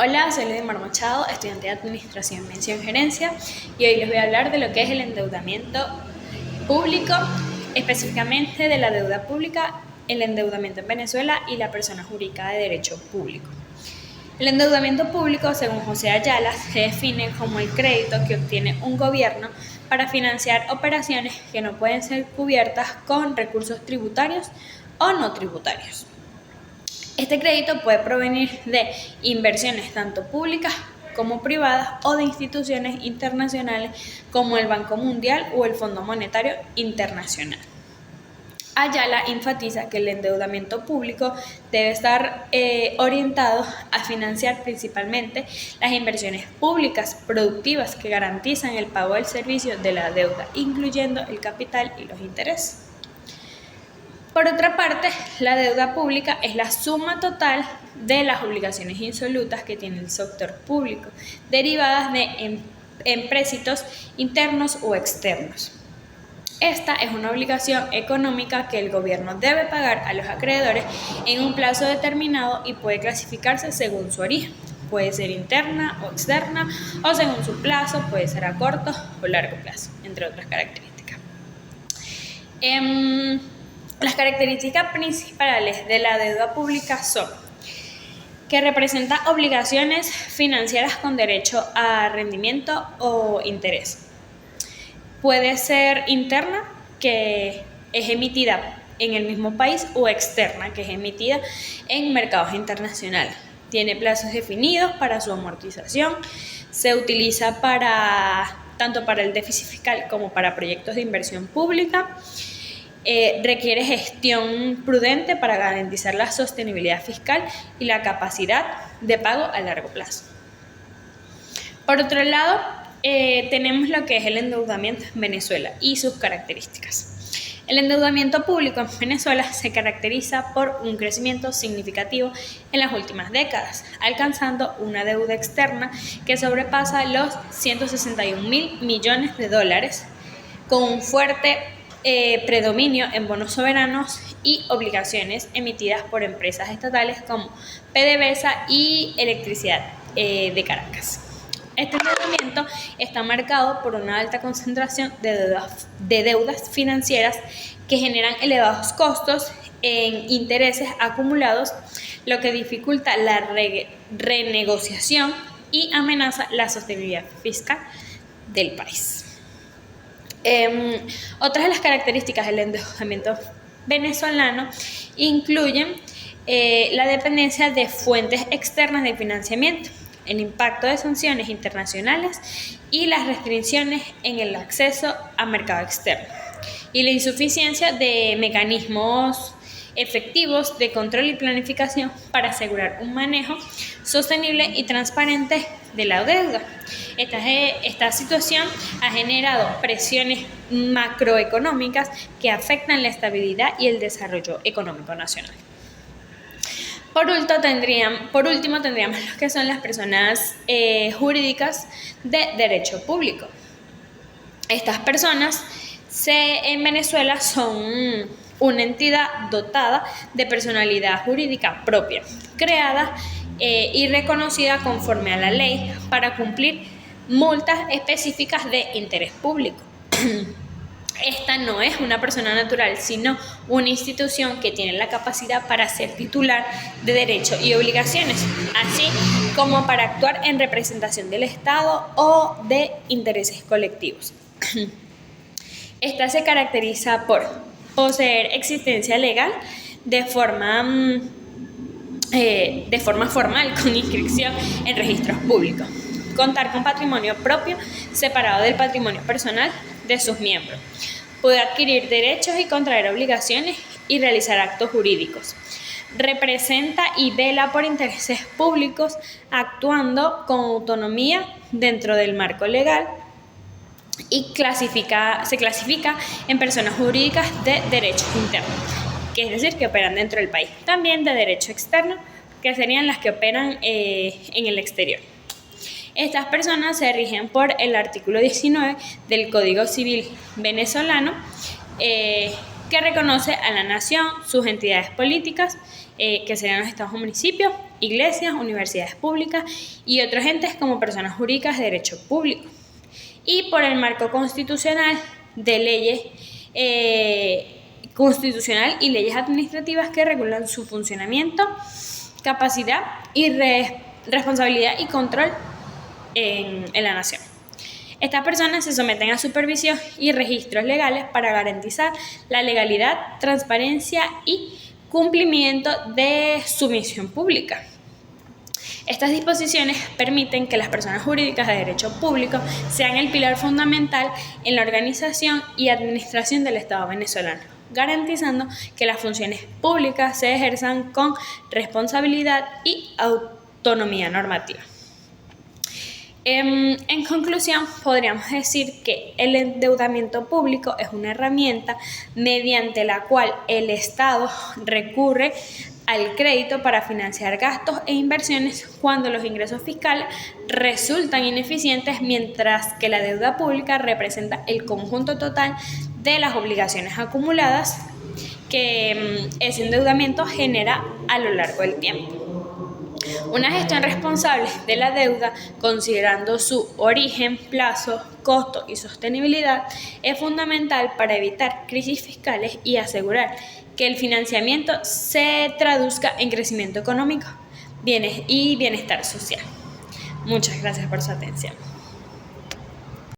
Hola, soy Lidimar Machado, estudiante de Administración, Mención Gerencia, y hoy les voy a hablar de lo que es el endeudamiento público, específicamente de la deuda pública, el endeudamiento en Venezuela y la persona jurídica de derecho público. El endeudamiento público, según José Ayala, se define como el crédito que obtiene un gobierno para financiar operaciones que no pueden ser cubiertas con recursos tributarios o no tributarios. Este crédito puede provenir de inversiones tanto públicas como privadas o de instituciones internacionales como el Banco Mundial o el Fondo Monetario Internacional. Ayala enfatiza que el endeudamiento público debe estar orientado a financiar principalmente las inversiones públicas productivas que garantizan el pago del servicio de la deuda, incluyendo el capital y los intereses. Por otra parte, la deuda pública es la suma total de las obligaciones insolutas que tiene el sector público, derivadas de empréstitos internos o externos. Esta es una obligación económica que el gobierno debe pagar a los acreedores en un plazo determinado y puede clasificarse según su origen. Puede ser interna o externa, o según su plazo, puede ser a corto o largo plazo, entre otras características. Las características principales de la deuda pública son que representa obligaciones financieras con derecho a rendimiento o interés. Puede ser interna, que es emitida en el mismo país, o externa, que es emitida en mercados internacionales. Tiene plazos definidos para su amortización. Se utiliza tanto para el déficit fiscal como para proyectos de inversión pública. Requiere gestión prudente para garantizar la sostenibilidad fiscal y la capacidad de pago a largo plazo. Por otro lado, tenemos lo que es el endeudamiento en Venezuela y sus características. El endeudamiento público en Venezuela se caracteriza por un crecimiento significativo en las últimas décadas, alcanzando una deuda externa que sobrepasa los 161.000 millones de dólares, con un fuerte predominio en bonos soberanos y obligaciones emitidas por empresas estatales como PDVSA y Electricidad de Caracas. Este endeudamiento está marcado por una alta concentración de deudas financieras que generan elevados costos en intereses acumulados, lo que dificulta la renegociación y amenaza la sostenibilidad fiscal del país. Otras de las características del endeudamiento venezolano incluyen la dependencia de fuentes externas de financiamiento, el impacto de sanciones internacionales y las restricciones en el acceso a mercado externo, y la insuficiencia de mecanismos efectivos de control y planificación para asegurar un manejo sostenible y transparente de la deuda. Esta situación ha generado presiones macroeconómicas que afectan la estabilidad y el desarrollo económico nacional. Por último, tendríamos lo que son las personas jurídicas de derecho público. Estas personas en Venezuela son una entidad dotada de personalidad jurídica propia, creada y reconocida conforme a la ley para cumplir multas específicas de interés público. Esta no es una persona natural, sino una institución que tiene la capacidad para ser titular de derechos y obligaciones, así como para actuar en representación del Estado o de intereses colectivos. Esta se caracteriza por poseer existencia legal de forma formal, con inscripción en registros públicos, contar con patrimonio propio separado del patrimonio personal de sus miembros, poder adquirir derechos y contraer obligaciones y realizar actos jurídicos. Representa y vela por intereses públicos, actuando con autonomía dentro del marco legal, y se clasifica en personas jurídicas de derecho interno, que es decir, que operan dentro del país. También de derecho externo, que serían las que operan en el exterior. Estas personas se rigen por el artículo 19 del Código Civil venezolano, que reconoce a la nación, sus entidades políticas, que serían los estados o municipios, iglesias, universidades públicas y otros entes como personas jurídicas de derecho público. Y por el marco constitucional de leyes constitucional y leyes administrativas que regulan su funcionamiento, capacidad y responsabilidad y control en la nación. Estas personas se someten a supervisión y registros legales para garantizar la legalidad, transparencia y cumplimiento de su misión pública. Estas disposiciones permiten que las personas jurídicas de derecho público sean el pilar fundamental en la organización y administración del Estado venezolano, garantizando que las funciones públicas se ejerzan con responsabilidad y autonomía normativa. En conclusión, podríamos decir que el endeudamiento público es una herramienta mediante la cual el Estado recurre al crédito para financiar gastos e inversiones cuando los ingresos fiscales resultan ineficientes, mientras que la deuda pública representa el conjunto total de las obligaciones acumuladas que ese endeudamiento genera a lo largo del tiempo. Una gestión responsable de la deuda, considerando su origen, plazo, costo y sostenibilidad, es fundamental para evitar crisis fiscales y asegurar que el financiamiento se traduzca en crecimiento económico y bienestar social. Muchas gracias por su atención.